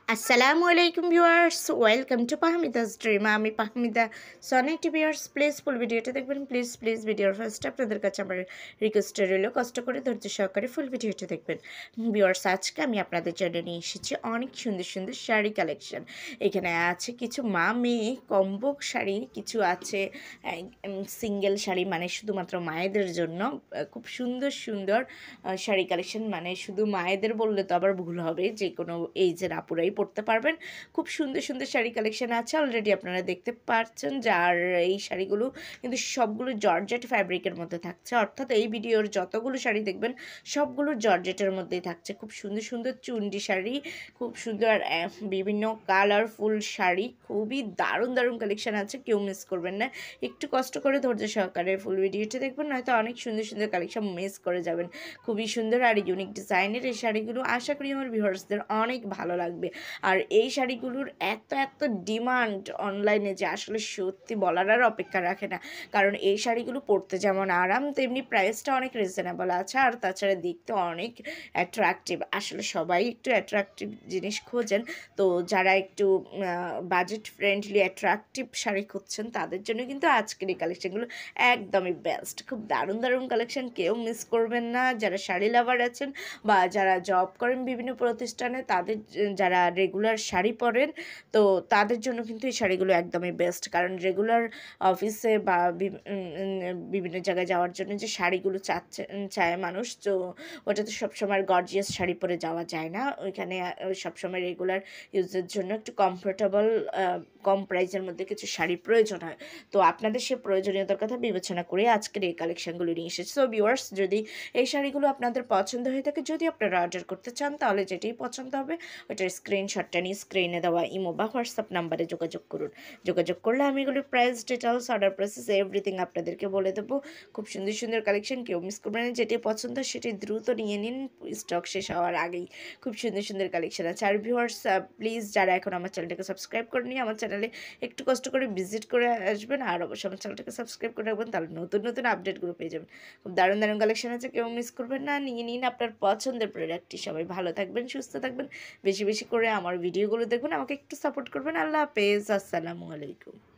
আসসালামু আলাইকুম viewers, welcome to পাহমিদাস dream. আমি পাহমিদা। সো অনেকটি ভিউয়ার্স, প্লিজ ফুল ভিডিওটা দেখবেন। প্লিজ ভিডিওর ফার্স্টে আপনাদের কাছে আমার রিকোয়েস্ট রইল, কষ্ট করে ধৈর্য সহকারে ফুল ভিডিওটা দেখবেন। ভিউয়ার্স, আজকে আমি আপনাদের জন্য নিয়ে এসেছি অনেক সুন্দর সুন্দর শাড়ি কালেকশন। এখানে আছে কিছু মা মেয়ে কম্বো শাড়ি, কিছু আছে সিঙ্গেল শাড়ি, মানে শুধুমাত্র মায়েদের জন্য। খুব সুন্দর সুন্দর শাড়ি কালেকশন, মানে শুধু মায়েদের বললে তো আবার ভুল হবে, যে কোনো এইজের আপুরাই পড়তে পারবেন। খুব সুন্দর সুন্দর শাড়ি কালেকশন আছে, অলরেডি আপনারা দেখতে পাচ্ছেন। যার এই শাড়িগুলো কিন্তু সবগুলো জর্জেট ফ্যাব্রিকের মধ্যে থাকছে, অর্থাৎ এই ভিডিওর যতগুলো শাড়ি দেখবেন সবগুলো জর্জেটের মধ্যেই থাকছে। খুব সুন্দর সুন্দর চুন্ডি শাড়ি, খুব সুন্দর বিভিন্ন কালারফুল শাড়ি, খুবই দারুণ দারুণ কালেকশন আছে, কেউ মিস করবেন না। একটু কষ্ট করে ধৈর্য সহকারে ফুল ভিডিওটা দেখবেন, নয়তো অনেক সুন্দর সুন্দর কালেকশন মিস করে যাবেন। খুবই সুন্দর আর ইউনিক ডিজাইনের এই শাড়িগুলো, আশা করি আমার ভিউয়ার্সদের অনেক ভালো লাগবে। আর এই শাড়িগুলোর এত এত ডিমান্ড অনলাইনে যে আসলে সত্যি বলার আর অপেক্ষা রাখে না। কারণ এই শাড়িগুলো পরতে যেমন আরাম, তেমনি প্রাইসটা অনেক রিজনেবল আছে, আর তাছাড়া দেখতে অনেক অ্যাট্রাকটিভ। আসলে সবাই একটু অ্যাট্রাকটিভ জিনিস খোঁজেন, তো যারা একটু বাজেট ফ্রেন্ডলি অ্যাট্রাকটিভ শাড়ি খুঁজছেন তাদের জন্য কিন্তু আজকের এই কালেকশনগুলো একদমই বেস্ট। খুব দারুণ দারুণ কালেকশন, কেউ মিস করবেন না। যারা শাড়ি লাভার আছেন বা যারা জব করেন বিভিন্ন প্রতিষ্ঠানে, তাদের যারা রেগুলার শাড়ি পরেন, তো তাদের জন্য কিন্তু এই শাড়িগুলো একদমই বেস্ট। কারণ রেগুলার অফিসে বা বিভিন্ন জায়গায় যাওয়ার জন্য যে শাড়িগুলো চায় মানুষ, তো ওটাতে সবসময় গর্জিয়াস শাড়ি পরে যাওয়া যায় না। ওইখানে সবসময় রেগুলার ইউজের জন্য একটু কমফোর্টেবল কম প্রাইসের মধ্যে কিছু শাড়ি প্রয়োজন হয়। তো আপনাদের সে প্রয়োজনীয়তার কথা বিবেচনা করে আজকের এই কালেকশনগুলো নিয়ে এসেছি। সো ভিউয়ার্স, যদি এই শাড়িগুলো আপনাদের পছন্দ হয়ে থাকে, যদি আপনারা অর্ডার করতে চান, তাহলে যেটাই পছন্দ হবে ওইটার স্ক্রিনশটটা নিয়ে স্ক্রিনে দেওয়া ইমো বা হোয়াটসঅ্যাপ নাম্বারে যোগাযোগ করুন। যোগাযোগ করলে আমি এগুলোর price details, order process, everything আপনাদেরকে বলে দেবো। খুব সুন্দর সুন্দর কালেকশন, কেউ মিস করবেন না। যেটাই পছন্দ সেটাই দ্রুত নিয়ে নিন, স্টক শেষ হওয়ার আগেই। খুব সুন্দর সুন্দর কালেকশন আছে। আর ভিউয়ার্স, প্লিজ যারা এখন আমার চ্যানেলটাকে সাবস্ক্রাইব করেনি, আমার চ্যানেলে একটু কষ্ট করে ভিজিট করে আসবেন, আর অবশ্যই আমার চ্যানেলটাকে সাবস্ক্রাইব করে রাখবেন, তাহলে নতুন নতুন আপডেটগুলো পেয়ে যাবেন। খুব দারুণ দারুণ কালেকশন আছে, কেউ মিস করবেন না। নিয়ে নিন আপনার পছন্দের প্রোডাক্টটি। সবাই ভালো থাকবেন, সুস্থ থাকবেন, বেশি বেশি করে আমার ভিডিওগুলো দেখবেন, আমাকে একটু সাপোর্ট করবেন। আল্লাহ হাফেজ, আসসালামু আলাইকুম।